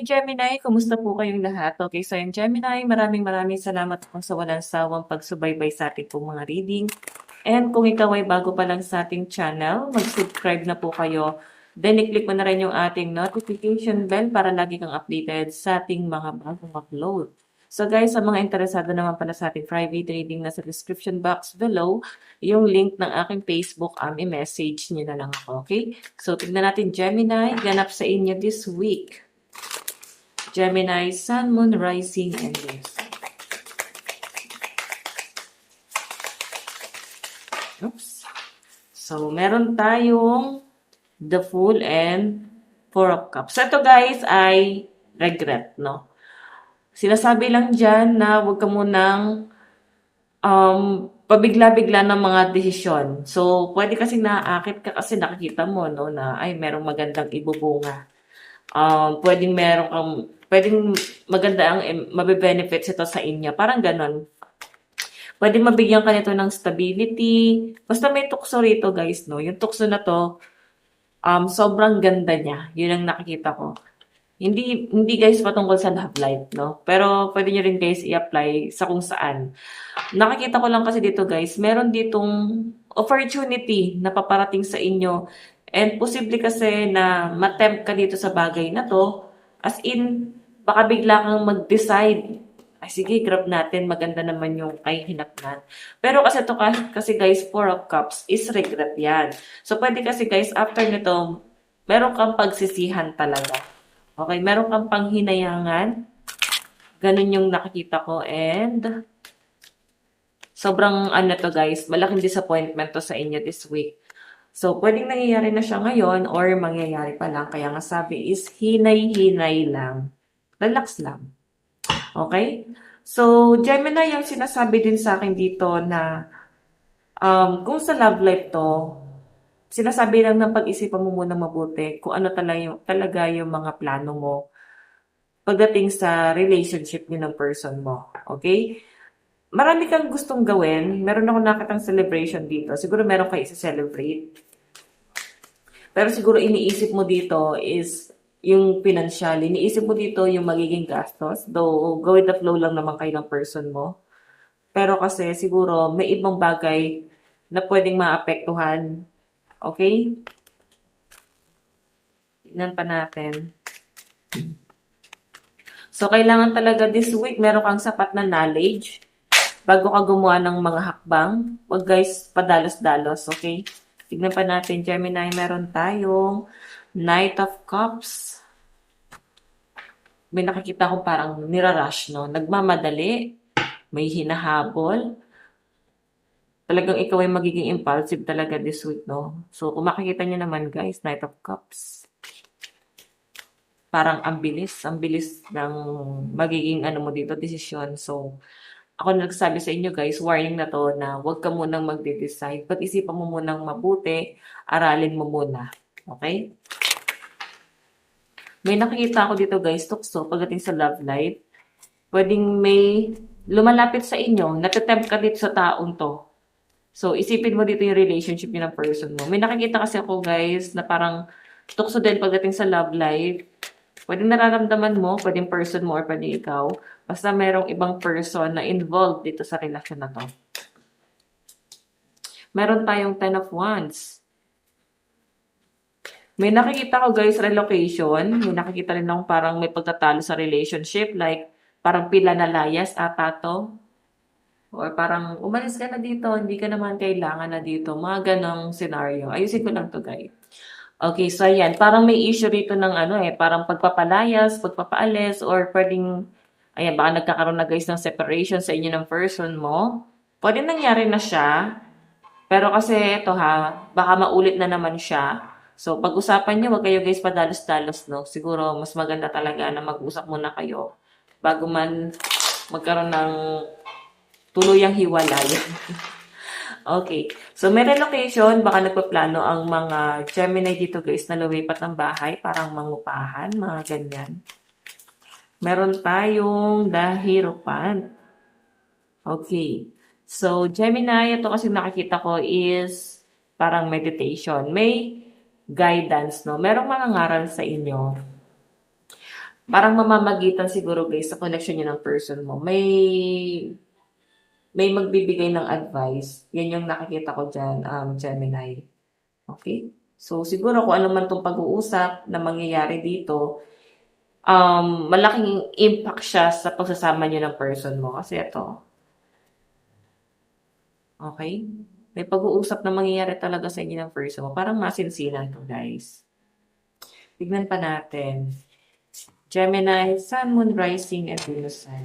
Gemini, kumusta po kayong lahat? Okay, so yung Gemini, maraming salamat po sa walang sawang pagsubaybay sa ating pong mga reading. And kung ikaw ay bago pa lang sa ating channel, mag-subscribe na po kayo. Then, i-click mo na rin yung ating notification bell para lagi kang updated sa ating mga bagong upload. So guys, sa mga interesado naman pala sa ating private reading, nasa description box below, yung link ng aking Facebook, i-message niyo na lang ako, okay? So, tignan natin Gemini, ganap sa inyo this week. Gemini, Sun, Moon, Rising, and Venus. Oops. So, meron tayong the Fool and Four of Cups. So, ito guys ay regret, no? Sinasabi lang dyan na huwag ka munang pabigla-bigla ng mga desisyon. So, pwede kasi naaakit ka kasi nakikita mo, no, na ay, merong magandang ibubunga. Pwedeng maganda ang mabe-benefits ito sa inyo. Parang ganon. Pwedeng mabigyan ka nito ng stability. Basta may tukso rito, guys, no? Yung tukso na to, sobrang ganda niya. Yun ang nakikita ko. Hindi guys patungkol sa love life, no? Pero pwede nyo rin guys i-apply sa kung saan. Nakikita ko lang kasi dito guys, meron ditong opportunity na paparating sa inyo. And posible kasi na matempt ka dito sa bagay na to. As in, baka bigla kang mag-decide. Ay sige, grab natin. Maganda naman yung kay hinatnan. Pero kasi to kasi guys, Four of Cups is regret yan. So pwede kasi guys, after nito, meron kang pagsisihan talaga. Okay, meron kang panghinayangan. Ganun yung nakikita ko. And sobrang ano to guys, malaking disappointment to sa inyo this week. So, pwedeng nangyayari na siya ngayon or mangyayari pa lang. Kaya nga sabi is hinay-hinay lang. Relax lang. Okay? So, Gemini, yung sinasabi din sa akin dito na kung sa love life to, sinasabi lang ng pag-isipan mo muna mabuti kung ano talaga yung mga plano mo pagdating sa relationship niyo ng person mo. Okay? Marami kang gustong gawin. Meron ako nakitang celebration dito. Siguro meron kayo i-celebrate. Pero siguro iniisip mo dito is yung financial. Iniisip mo dito yung magiging gastos. Though, go with the flow lang naman kayo ng person mo. Pero kasi siguro may ibang bagay na pwedeng maapektuhan. Okay? Tignan pa natin. So, kailangan talaga this week meron kang sapat na knowledge bago ka gumawa ng mga hakbang. Huwag guys, padalos-dalos, okay? Tignan pa natin, Gemini, meron tayong Knight of Cups. May nakikita ko parang nirarush, no? Nagmamadali, may hinahabol. Talagang ikaw ay magiging impulsive talaga this week, no? So, kung makikita nyo naman, guys, Knight of Cups. Parang ang bilis ng magiging ano mo dito, desisyon. So, ako nagsasabi sa inyo guys, warning na to na huwag ka munang magde-decide. Pag-isipan mo munang mabuti, aralin mo muna. Okay? May nakikita ako dito guys, tukso, pagdating sa love life. Pwedeng may lumalapit sa inyo, natatempt ka dito sa taong to. So, isipin mo dito yung relationship niyo ng person mo. May nakikita kasi ako guys, na parang tukso din pagdating sa love life. Pwedeng nararamdaman mo, pwedeng person mo, or pwedeng ikaw. Basta merong ibang person na involved dito sa relasyon na to. Meron tayong Ten of Wands. May nakikita ko guys, relocation. May nakikita rin akong parang may pagtatalo sa relationship. Like, parang pila na layas ata to. Or parang, umalis ka na dito, hindi ka naman kailangan na dito. Mga ganong scenario. Ayusin ko lang to guys. Okay, so ayan, parang may issue rito ng ano parang pagpapalayas, pagpapaalis, or pwedeng, ayan, baka nagkakaroon na guys ng separation sa inyo ng person mo. Pwede nangyari na siya, pero kasi ito ha, baka maulit na naman siya. So, pag-usapan nyo, wag kayo guys padalos-dalos, no? Siguro, mas maganda talaga na mag-usap muna kayo bago man magkaroon ng tuluyang hiwalayan. Okay. So, may relocation. Baka nagpaplano ang mga Gemini dito guys na lumipat ng bahay. Parang mangupahan, mga ganyan. Meron tayong The Hierophant. Okay. So, Gemini, ito kasi nakikita ko is parang meditation. May guidance, no? Merong mga ngaral sa inyo. Parang mamamagitan siguro guys sa connection niyo ng person mo. May magbibigay ng advice. Yan yung nakikita ko dyan, Gemini. Okay? So, siguro kung ano man itong pag-uusap na mangyayari dito, malaking impact siya sa pagsasama niyo ng person mo. Kasi ito, okay? May pag-uusap na mangyayari talaga sa inyo ng person mo. Parang masinsinan to, guys. Tignan pa natin. Gemini, Sun, Moon, Rising, and Venus sign.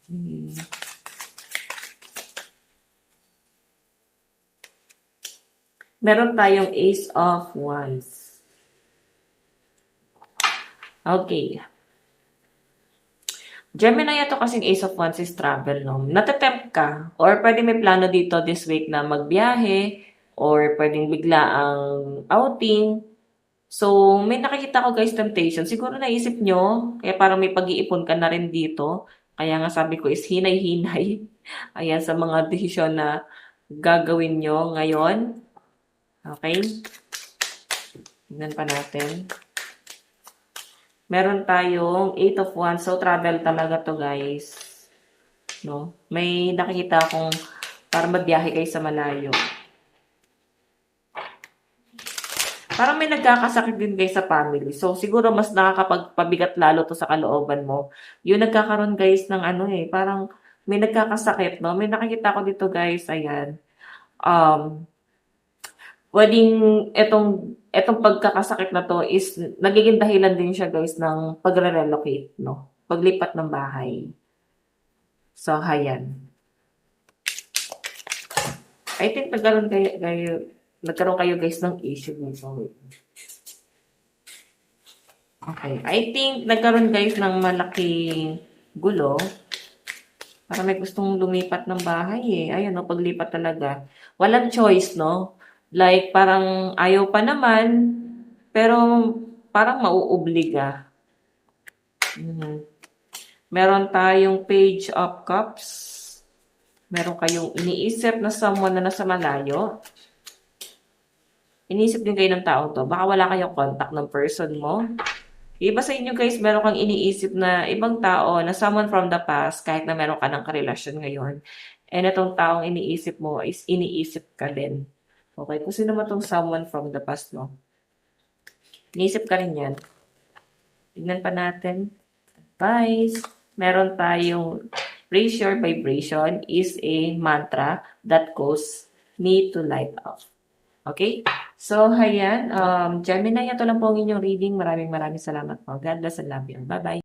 Hmm. Meron tayong Ace of Wands. Okay. Gemini, ito kasing Ace of Wands is travel, no? Natatempt ka, or pwede may plano dito this week na magbiyahe, or pwedeng bigla ang outing. So, may nakikita ko guys, temptation. Siguro naisip nyo, kaya parang may pag-iipon ka na rin dito. Kaya nga sabi ko is hinay-hinay. Ayan, sa mga desisyon na gagawin nyo ngayon. Okay? Tignan pa natin. Meron tayong 8 of Wands. So, travel talaga to guys. No? May nakikita akong para magbiyahe kayo sa malayo. Parang may nagkakasakit din guys sa family. So, siguro mas nakakapagpabigat lalo to sa kalooban mo. Yung nagkakaroon guys ng ano parang may nagkakasakit, no? May nakikita ko dito guys, ayan. Um, Pwedeng etong pagkakasakit na to is nagiging dahilan din siya guys ng pagre-relocate, no? Paglipat ng bahay. So, ayan. I think nagkaroon kayo guys ng issue dito. Okay. I think nagkaroon guys ng malaking gulo. Para may gustong lumipat ng bahay Ayan, no, paglipat talaga. Walang choice, no? Like, parang ayaw pa naman, pero parang mauobliga. Meron tayong Page of Cups. Meron kayong iniisip na someone na nasa malayo. Iniisip din kayo ng tao to. Baka wala kayong contact ng person mo. Iba sa inyo guys, meron kang iniisip na ibang tao na someone from the past kahit na meron ka ng karelasyon ngayon. And itong taong iniisip mo is iniisip ka din. Okay, kung sino mo itong someone from the past, no? Iniisip ka rin yan. Tignan pa natin. Guys, meron tayong raise your vibration is a mantra that causes me to light up. Okay? So, ayan. Gemini, ito lang po ang inyong reading. Maraming salamat po. God bless and love you. Bye-bye.